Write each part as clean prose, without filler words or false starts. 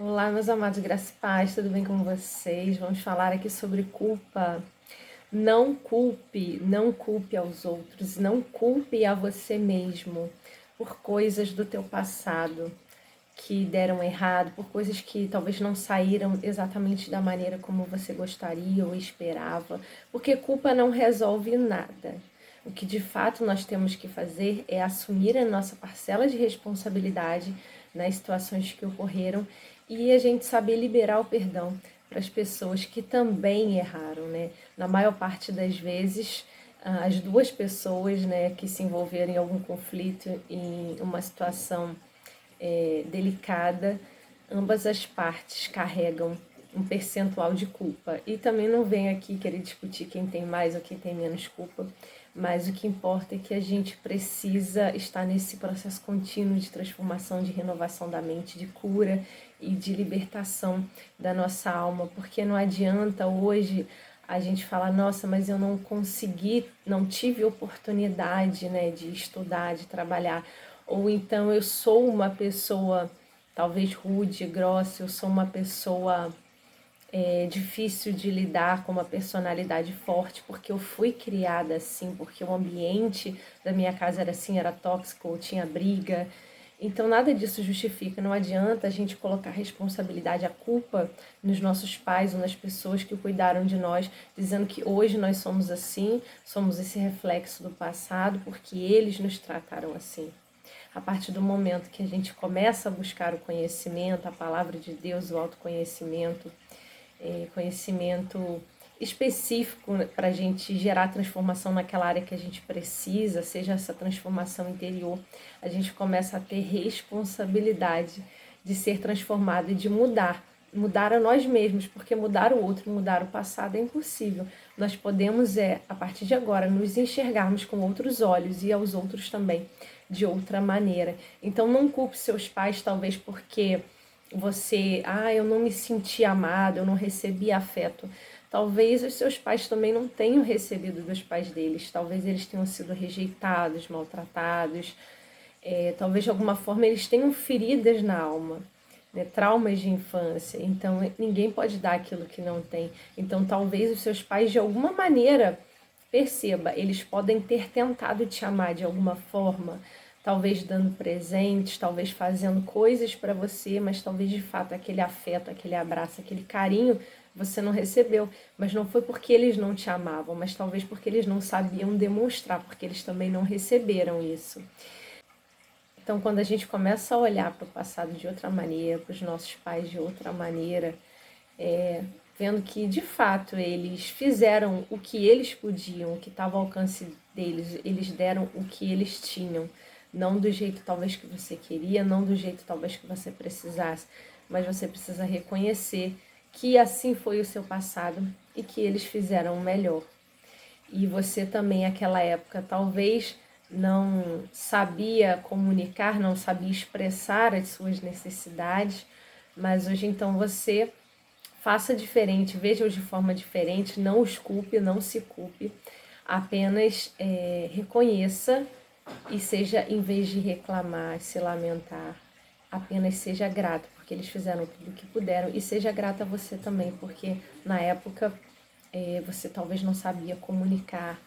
Olá, meus amados, graças e paz, tudo bem com vocês? Vamos falar aqui sobre culpa. Não culpe aos outros, não culpe a você mesmo por coisas do teu passado que deram errado, por coisas que talvez não saíram exatamente da maneira como você gostaria ou esperava, porque culpa não resolve nada. O que de fato nós temos que fazer é assumir a nossa parcela de responsabilidade nas situações que ocorreram e a gente saber liberar o perdão para as pessoas que também erraram, né? Na maior parte das vezes, as duas pessoas, né, que se envolveram em algum conflito, em uma situação delicada, ambas as partes carregam um percentual de culpa. E também não venho aqui querer discutir quem tem mais ou quem tem menos culpa, mas o que importa é que a gente precisa estar nesse processo contínuo de transformação, de renovação da mente, de cura e de libertação da nossa alma, porque não adianta hoje a gente falar, nossa, mas eu não consegui, não tive oportunidade, né, de estudar, de trabalhar, ou então eu sou uma pessoa talvez rude, grossa, eu sou uma pessoa difícil de lidar, com uma personalidade forte, porque eu fui criada assim, porque o ambiente da minha casa era assim, era tóxico, tinha briga. Então nada disso justifica, não adianta a gente colocar a responsabilidade, a culpa nos nossos pais ou nas pessoas que cuidaram de nós, dizendo que hoje nós somos assim, somos esse reflexo do passado, porque eles nos trataram assim. A partir do momento que a gente começa a buscar o conhecimento, a palavra de Deus, o autoconhecimento, conhecimento específico para a gente gerar transformação naquela área que a gente precisa, seja essa transformação interior, a gente começa a ter responsabilidade de ser transformado e de mudar a nós mesmos, porque mudar o outro, mudar o passado é impossível. Nós podemos, a partir de agora, nos enxergarmos com outros olhos e aos outros também de outra maneira. Então não culpe seus pais, talvez porque eu não me senti amado, eu não recebi afeto. Talvez os seus pais também não tenham recebido dos pais deles, talvez eles tenham sido rejeitados, maltratados, talvez de alguma forma eles tenham feridas na alma, né, traumas de infância, então ninguém pode dar aquilo que não tem. Então talvez os seus pais de alguma maneira, perceba, eles podem ter tentado te amar de alguma forma, talvez dando presentes, talvez fazendo coisas para você, mas talvez de fato aquele afeto, aquele abraço, aquele carinho você não recebeu. Mas não foi porque eles não te amavam, mas talvez porque eles não sabiam demonstrar, porque eles também não receberam isso. Então, quando a gente começa a olhar para o passado de outra maneira, para os nossos pais de outra maneira, vendo que de fato eles fizeram o que eles podiam, o que estava ao alcance deles, eles deram o que eles tinham, não do jeito talvez que você queria, não do jeito talvez que você precisasse, mas você precisa reconhecer que assim foi o seu passado e que eles fizeram o melhor. E você também, naquela época, talvez não sabia comunicar, não sabia expressar as suas necessidades, mas hoje então você faça diferente, veja-os de forma diferente, não os culpe, não se culpe, apenas reconheça e seja, em vez de reclamar, se lamentar, apenas seja grato, porque eles fizeram tudo o que puderam, e seja grata a você também, porque na época você talvez não sabia comunicar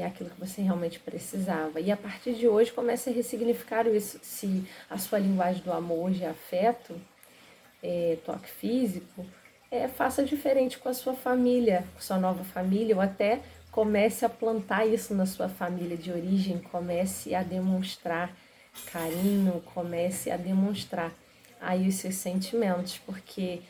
aquilo que você realmente precisava. E a partir de hoje comece a ressignificar isso. Se a sua linguagem do amor hoje é afeto, toque físico, faça diferente com a sua família, com sua nova família, ou até comece a plantar isso na sua família de origem, comece a demonstrar carinho, comece a demonstrar aí os seus sentimentos, porque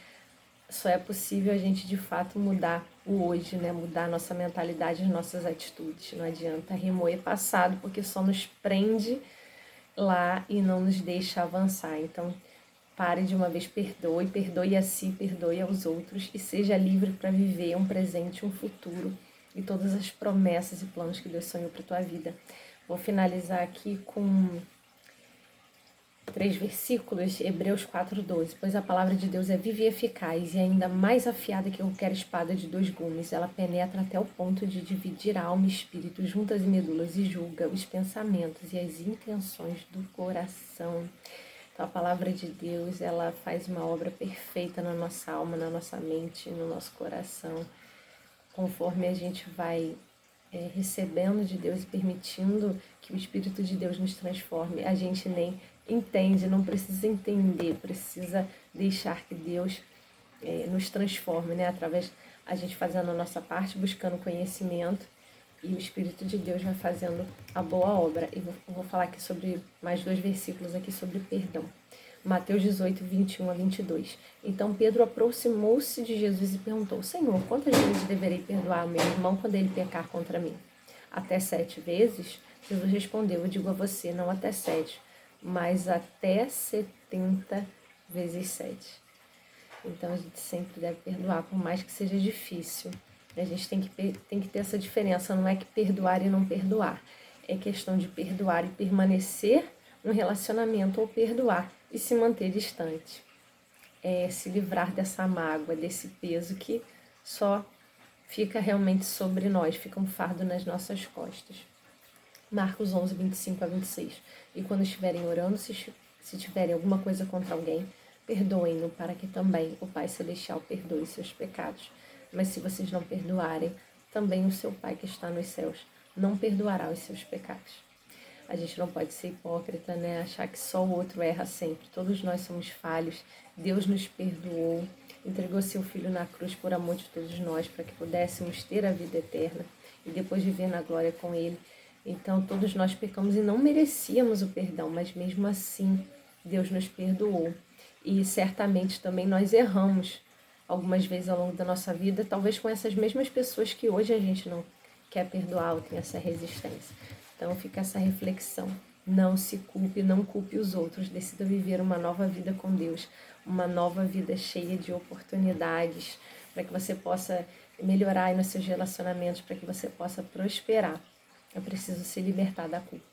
só é possível a gente de fato mudar o hoje, né? Mudar a nossa mentalidade, as nossas atitudes. Não adianta remoer passado, porque só nos prende lá e não nos deixa avançar. Então, pare de uma vez, perdoe a si, perdoe aos outros e seja livre para viver um presente, um futuro e todas as promessas e planos que Deus sonhou para a tua vida. Vou finalizar aqui com 3 versículos, Hebreus 4:12. Pois a palavra de Deus é viva e eficaz e ainda mais afiada que qualquer espada de 2 gumes. Ela penetra até o ponto de dividir alma e espírito, juntas e medulas, e julga os pensamentos e as intenções do coração. Então a palavra de Deus, ela faz uma obra perfeita na nossa alma, na nossa mente, no nosso coração, conforme a gente vai recebendo de Deus e permitindo que o Espírito de Deus nos transforme. A gente nem entende, não precisa entender, precisa deixar que Deus nos transforme, né? Através a gente fazendo a nossa parte, buscando conhecimento, e o Espírito de Deus vai fazendo a boa obra. E vou falar aqui sobre mais 2 versículos aqui sobre perdão. Mateus 18, 21 a 22. Então Pedro aproximou-se de Jesus e perguntou: Senhor, quantas vezes deverei perdoar ao meu irmão quando ele pecar contra mim? Até 7 vezes? Jesus respondeu: Eu digo a você, não até 7, mas até 70 vezes 7. Então a gente sempre deve perdoar, por mais que seja difícil. A gente tem que ter essa diferença, não é que perdoar e não perdoar. É questão de perdoar e permanecer no relacionamento, ou perdoar e se manter distante. É se livrar dessa mágoa, desse peso que só fica realmente sobre nós, fica um fardo nas nossas costas. Marcos 11, 25 a 26. E quando estiverem orando, se tiverem alguma coisa contra alguém, perdoem-no, para que também o Pai Celestial perdoe seus pecados. Mas se vocês não perdoarem, também o seu Pai que está nos céus não perdoará os seus pecados. A gente não pode ser hipócrita, né? Achar que só o outro erra sempre. Todos nós somos falhos. Deus nos perdoou, entregou seu Filho na cruz por amor de todos nós, para que pudéssemos ter a vida eterna e depois viver na glória com Ele. Então, todos nós pecamos e não merecíamos o perdão, mas mesmo assim, Deus nos perdoou. E certamente também nós erramos algumas vezes ao longo da nossa vida, talvez com essas mesmas pessoas que hoje a gente não quer perdoar ou tem essa resistência. Então fica essa reflexão. Não se culpe, não culpe os outros. Decida viver uma nova vida com Deus, uma nova vida cheia de oportunidades, para que você possa melhorar aí nos seus relacionamentos, para que você possa prosperar. É preciso se libertar da culpa.